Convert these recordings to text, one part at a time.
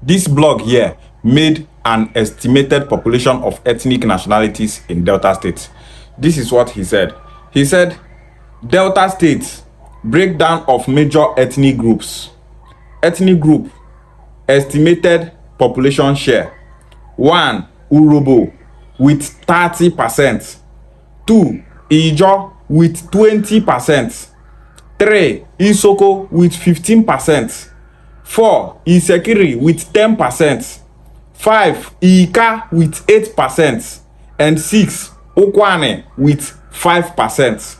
This blog here made an estimated population of ethnic nationalities in Delta State. This is what he said. He said, Delta State, breakdown of major ethnic groups. Ethnic group, estimated population share. 1. Urobo with 30%. 2. Ijo with 20%. 3. Isoko with 15%. 4. Isekiri with 10%. 5. Ika with 8%. And 6. Okwane with 5%.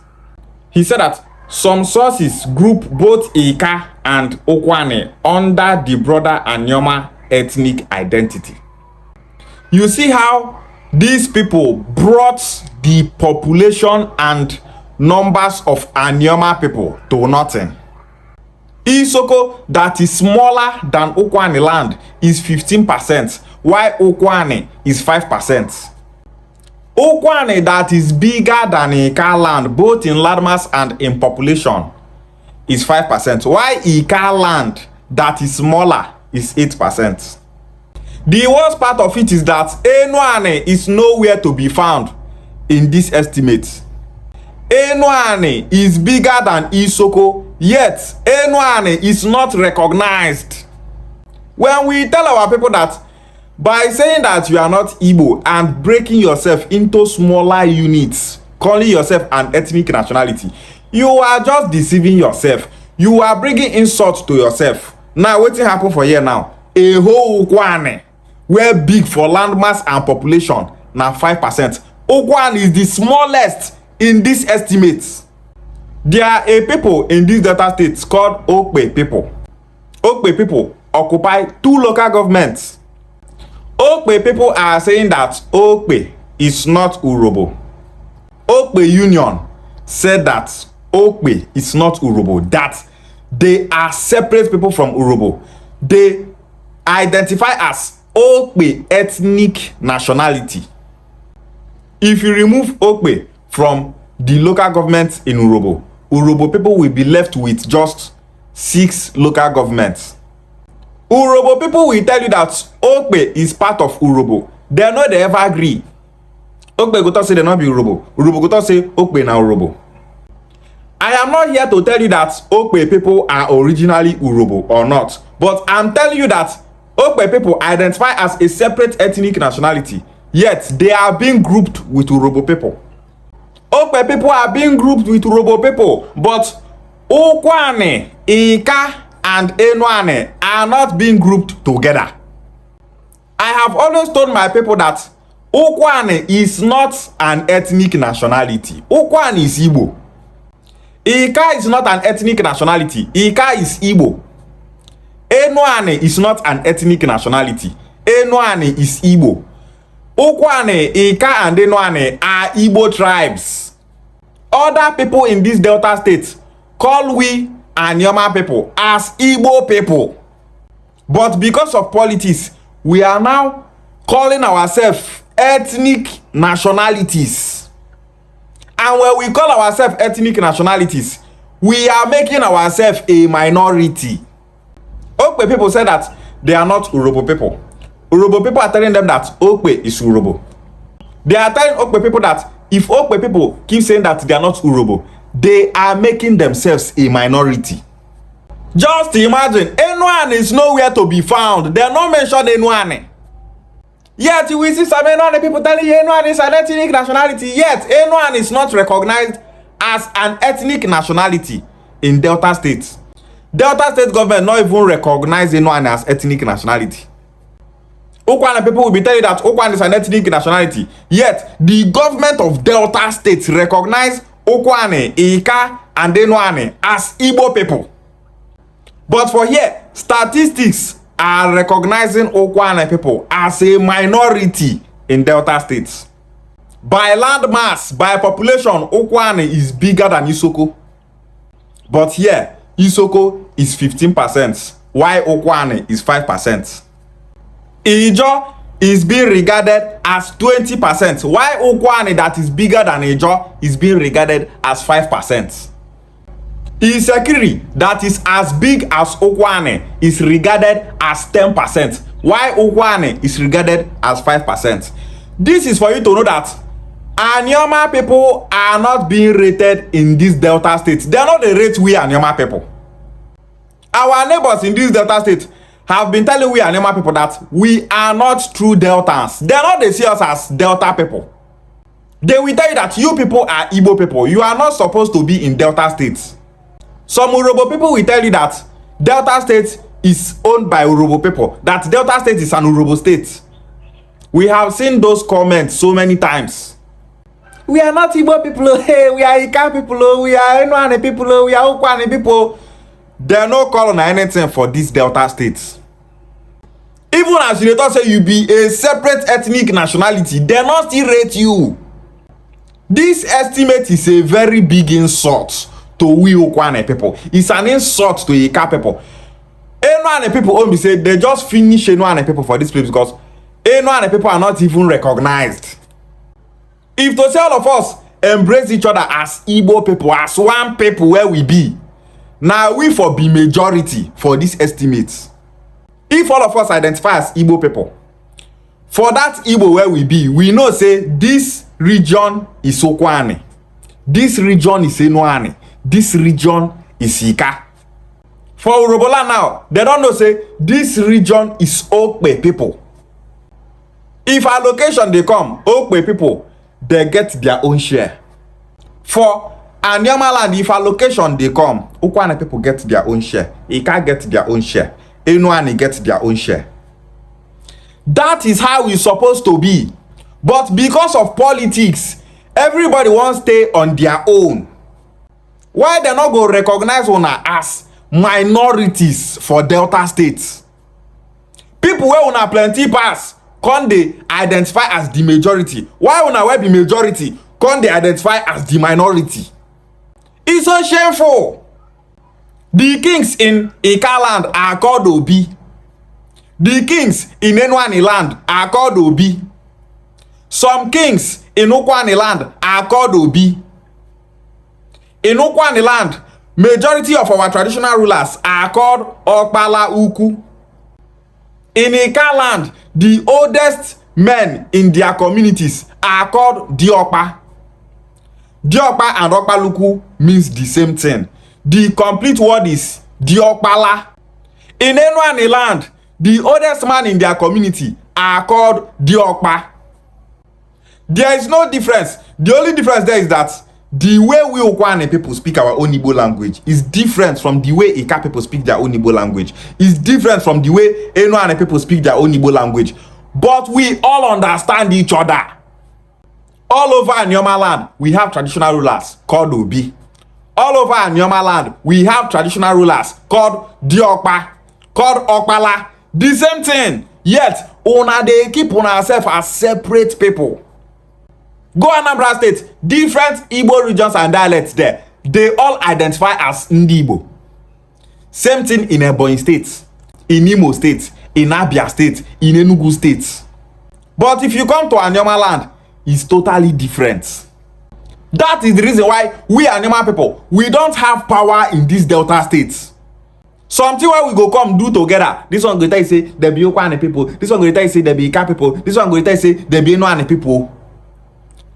He said that some sources group both Ika and Okwane under the broader Anioma ethnic identity. You see how these people brought the population and numbers of Anioma people to nothing. Isoko, that is smaller than Okwane land, is 15%, while Okwane is 5%. Okwane, that is bigger than Ika land, both in landmass and in population, is 5%, while Ika land, that is smaller, is 8%. The worst part of it is that Enuane is nowhere to be found in this estimate. Enuane is bigger than Isoko, yet Enuane is not recognized. When we tell our people that by saying that you are not Igbo and breaking yourself into smaller units, calling yourself an ethnic nationality, you are just deceiving yourself. You are bringing insult to yourself. Now, wetin happen for here now? A whole Okwane, where big for landmass and population, now 5%. Okwane is the smallest in this estimate. There are a people in these Delta states called Okpe people. Okpe people occupy 2 local governments. Okpe people are saying that Okpe is not Urobo. Okpe Union said that Okpe is not Urobo, that they are separate people from Urobo. They identify as Okpe ethnic nationality. If you remove Okpe from the local government in Urobo, Urobo people will be left with just 6 local governments. Urobo people will tell you that Okpe is part of Urobo. They know they ever agree. Okpe go to say they not be Urobo. Urobo go to say Okpe na Urobo. I am not here to tell you that Okpe people are originally Urobo or not. But I'm telling you that Okpe people identify as a separate ethnic nationality. Yet they are being grouped with Urobo people. Okpe people are being grouped with Urobo people. But Okwane, Ika, and Enuane are not being grouped together. I have always told my people that Okwane is not an ethnic nationality. Okwane is Igbo. Ika is not an ethnic nationality. Ika is Igbo. Enuane is not an ethnic nationality. Enuane is Igbo. Okwane, Ika, and Enuane are Igbo tribes. Other people in this Delta state call we Anioma people as Igbo people. But because of politics, we are now calling ourselves ethnic nationalities. And when we call ourselves ethnic nationalities, we are making ourselves a minority. Okpe people say that they are not Urobo people. Urobo people are telling them that Okpe is Urobo. They are telling Okpe people that if Okpe people keep saying that they are not Urobo, they are making themselves a minority. Just imagine, Enuane is nowhere to be found. They are not mentioned Enuane. Yet you will see some Enuane people telling you Enuane is an ethnic nationality. Yet Enuane is not recognized as an ethnic nationality in Delta State. Delta State government not even recognize Enuane as ethnic nationality. Okwane people will be telling you that Okwane is an ethnic nationality. Yet the government of Delta State recognize Okwane, Ika, and Enuane as Igbo people. But for here, statistics are recognizing Okwane people as a minority in Delta State. By land mass, by population, Okwane is bigger than Isoko. But here, Isoko is 15%, while Okwane is 5%. Ijo is being regarded as 20%, while Okwane, that is bigger than Ijo, is being regarded as 5%. Isekiri, that is as big as Okwane, is regarded as 10%, Why Ukwane is regarded as 5%. This is for you to know that Anioma people are not being rated in this Delta state. They are not the rate we Anioma people. Our neighbors in this Delta state have been telling we Anioma people that we are not true Deltans. They are not, they see us as Delta people. They will tell you that you people are Igbo people. You are not supposed to be in Delta states. Some Urobo people will tell you that Delta state is owned by Urobo people. That Delta state is an Urobo state. We have seen those comments so many times. We are not Igbo people. Hey, we are Ika people. We are Enuane people. We are Ukwane people. There no call on anything for these Delta states. Even as you don't say you be a separate ethnic nationality, they not still rate you. This estimate is a very big insult to we Ukwane people. It's an insult to Ika people. Enuane people only say they just finish Enuane people for this place because Enuane people are not even recognized. If to say all of us embrace each other as Igbo people, as one people where we be, now we for be majority for this estimate. If all of us identify as Igbo people, for that Igbo where we be, we know say this region is Ukwane, this region is Enuane, this region is Ika. For Urobola now, they don't know say this region is Okpe people. If allocation they come, Okpe people, they get their own share. For Anioma land, if allocation they come, Ukwane people get their own share. Ika get their own share. Enuane get their own share. That is how it's supposed to be. But because of politics, everybody wants to stay on their own. Why they not go recognize una as minorities for Delta states? People where una plenty pass, can they identify as the majority? Why una where be majority, can they identify as the minority? It's so shameful. The kings in Ika land are called Obi. The kings in Enuane land are called Obi. Some kings in Ukwane land are called Obi. In Ukwane land, majority of our traditional rulers are called Okpala Uku. In Ika land, the oldest men in their communities are called Diokpa. Diokpa and Okpaluku means the same thing. The complete word is Diokpala. In Enuane land, the oldest man in their community are called Diokpa. There is no difference. The only difference there is that the way we Ukwane people speak our own Igbo language is different from the way Ika people speak their own Igbo language. It's different from the way Enuane people speak their own Igbo language. But we all understand each other. All over Anioma land, we have traditional rulers called Obi. All over Anioma land, we have traditional rulers called Diokpa, called Okpala. The same thing. Yet, una they keep on ourselves as separate people. Go Anambra State, different Igbo regions and dialects there. They all identify as Ndibo. Same thing in Ebonyi State, in Imo State, in Abia State, in Enugu State. But if you come to Anioma land, it's totally different. That is the reason why we Anioma people, we don't have power in these Delta states. Something where we go come do together. This one go tell you say there be Ukwane people. This one go tell you say there be Ika people. This one go tell you say there be Enuane people.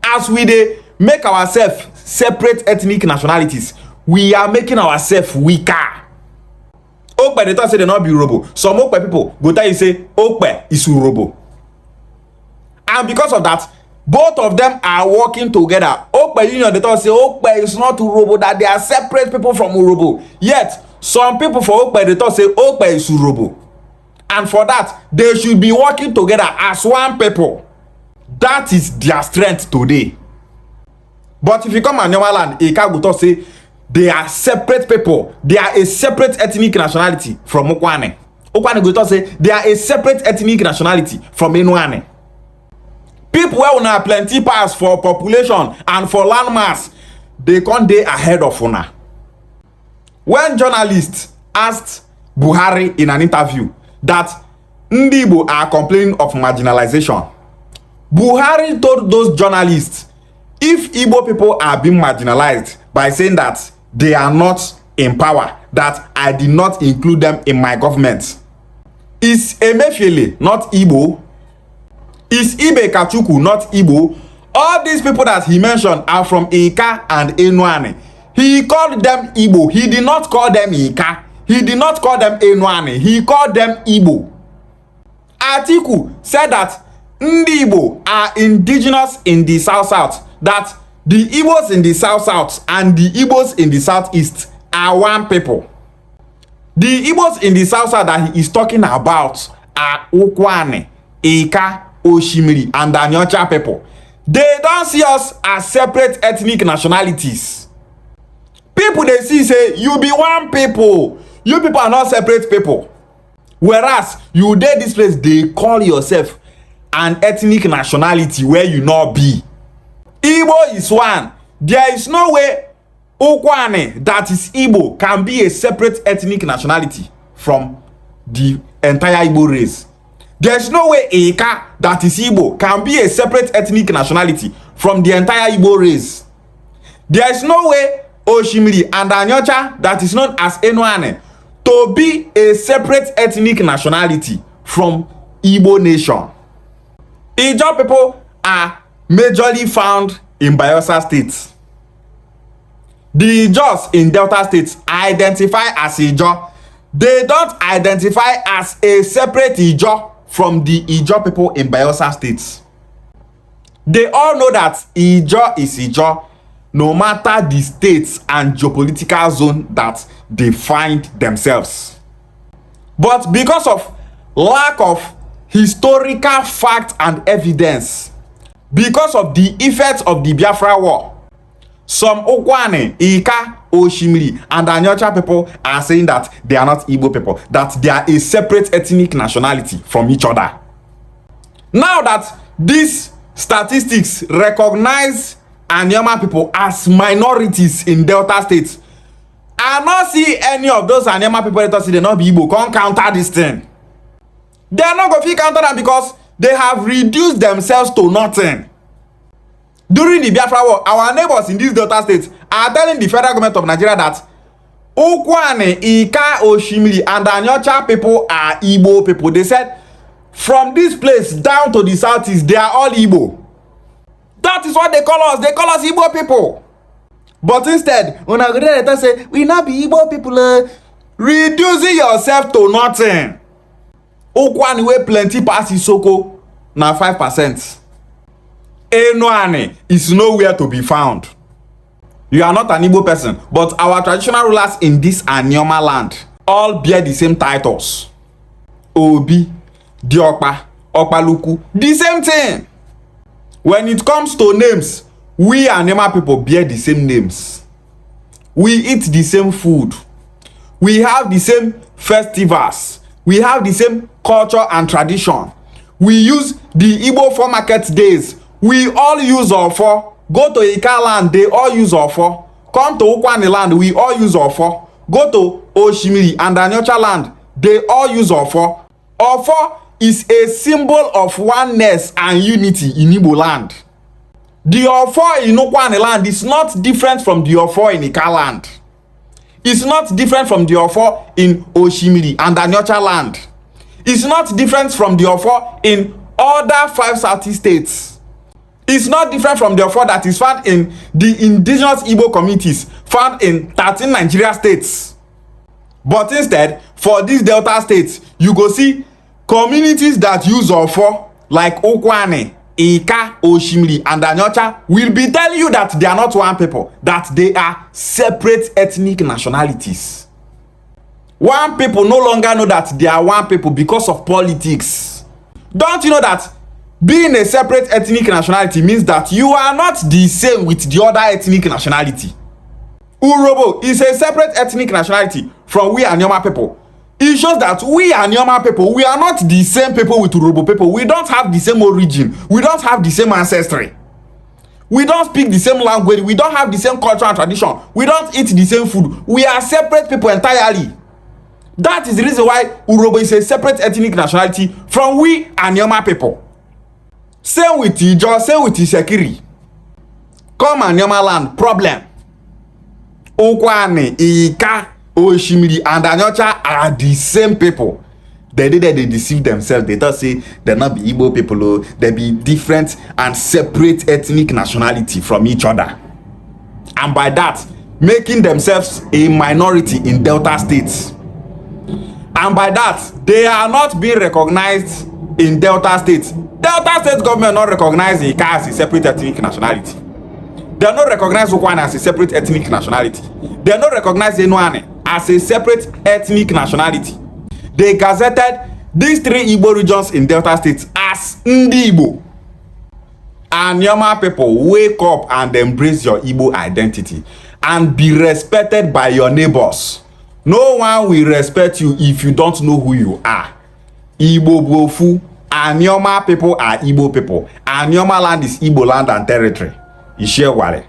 As we dey make ourselves separate ethnic nationalities, we are making ourselves weaker. Okpe they talk say they not be Urobo. Some Okpe people go tell you say Okpe is Urobo. And because of that, both of them are working together. Okpe Union they talk say Okpe is not Urobo, that they are separate people from Urobo. Yet some people for Okpe they talk say Okpe is Urobo. And for that, they should be working together as one people. That is their strength today. But if you come to Anioma land, Ika go talk say they are separate people. They are a separate ethnic nationality from Ukwane. Ukwane go talk say they are a separate ethnic nationality from Enuane. People where una plenty pass for population and for landmass, they can't dey ahead of una. When journalists asked Buhari in an interview that Ndibo are complaining of marginalization, Buhari told those journalists, if Igbo people are being marginalized by saying that they are not in power, that I did not include them in my government. Is Emefiele not Igbo? Is Ibe Kachuku not Igbo? All these people that he mentioned are from Ika and Enuane. He called them Igbo. He did not call them Ika. He did not call them Enuane. He called them Igbo. Atiku said that Ndi Igbo are indigenous in the South-South. That the Igbos in the South-South and the Igbos in the South-East are one people. The Igbos in the South-South that he is talking about are Ukwane, Ika, Oshimiri, and Anyocha people. They don't see us as separate ethnic nationalities. People they see say, you be one people. You people are not separate people. Whereas, you dey this place, they call yourself an ethnic nationality where you not be. Igbo is one. There is no way Ukwane, that is Igbo, can be a separate ethnic nationality from the entire Igbo race. There's no way Ika, that is Igbo, can be a separate ethnic nationality from the entire Igbo race. There's no way Oshimiri and Anyocha, that is known as Enuane, to be a separate ethnic nationality from Igbo nation. Ijaw people are majorly found in Bayelsa State. The Ijaws in Delta State identify as Ijaw. They don't identify as a separate Ijaw from the Ijaw people in Bayelsa State. They all know that Ijaw is Ijaw, no matter the states and geopolitical zone that they find themselves. But because of lack of historical fact and evidence, because of the effects of the Biafra War, some Ukwane, Ika, Oshimiri, and Anyocha people are saying that they are not Igbo people, that they are a separate ethnic nationality from each other. Now that these statistics recognize Anioma people as minorities in Delta State, I not see any of those Anioma people that say they not be Igbo come counter this thing. They are not going to counter them because they have reduced themselves to nothing. During the Biafra War, our neighbors in these Delta states are telling the federal government of Nigeria that Ukwane, Ika, Oshimiri, and Anyocha people are Igbo people. They said, from this place down to the southeast, they are all Igbo. That is what they call us. They call us Igbo people. But instead, when I go there, they say, we not be Igbo people. Reducing yourself to nothing. Ukwane wey plenty pass Isoko na 5%. Enuane is nowhere to be found. You are not an Igbo person, but our traditional rulers in this Anioma land all bear the same titles. Obi, Diokpa, Opaluku, the same thing. When it comes to names, we Anioma people bear the same names. We eat the same food. We have the same festivals. We have the same culture and tradition. We use the Igbo for market days. We all use Ofo. Go to Ika land, they all use Ofo. Come to Ukwane land, we all use Ofo. Go to Oshimiri and Anyocha land, they all use Ofo. Ofo is a symbol of oneness and unity in Igbo land. The Ofo in Ukwane land is not different from the Ofo in Ika land. It's not different from the Ofo in Oshimiri and Anyocha land. It's not different from the Ofo in other 5 Southeast states. It's not different from the Ofo that is found in the indigenous Igbo communities found in 13 Nigeria states. But instead, for these Delta states, you go see communities that use Ofo like Ukwane, Ika, Oshimiri, and Anyocha will be telling you that they are not one people, that they are separate ethnic nationalities. One people no longer know that they are one people because of politics. Don't you know that being a separate ethnic nationality means that you are not the same with the other ethnic nationality? Urobo is a separate ethnic nationality from we Anioma people. It shows that we Anioma people, we are not the same people with Urobo people. We don't have the same origin. We don't have the same ancestry. We don't speak the same language. We don't have the same culture and tradition. We don't eat the same food. We are separate people entirely. That is the reason why Urobo is a separate ethnic nationality from we Anioma people. Same with Ijaw, same with Isekiri. Come Anioma land, problem. Ukwane, Ika, Oshimiri, and Anyocha are the same people. They did that, they deceive themselves. They thought say they not be Igbo people, oh, they be different and separate ethnic nationality from each other. And by that, making themselves a minority in Delta states. And by that, they are not being recognized in Delta states. Delta state government not recognize Ika as a separate ethnic nationality. They not recognize Ukwana as a separate ethnic nationality. They not recognize Enuane as a separate ethnic nationality. They gazetted these 3 Igbo regions in Delta states as Ndi Igbo. Anioma people, wake up and embrace your Igbo identity and be respected by your neighbors. No one will respect you if you don't know who you are. Igbo Bofu, Anioma people are Igbo people. Anioma land is Igbo land and territory. Ishe Wale.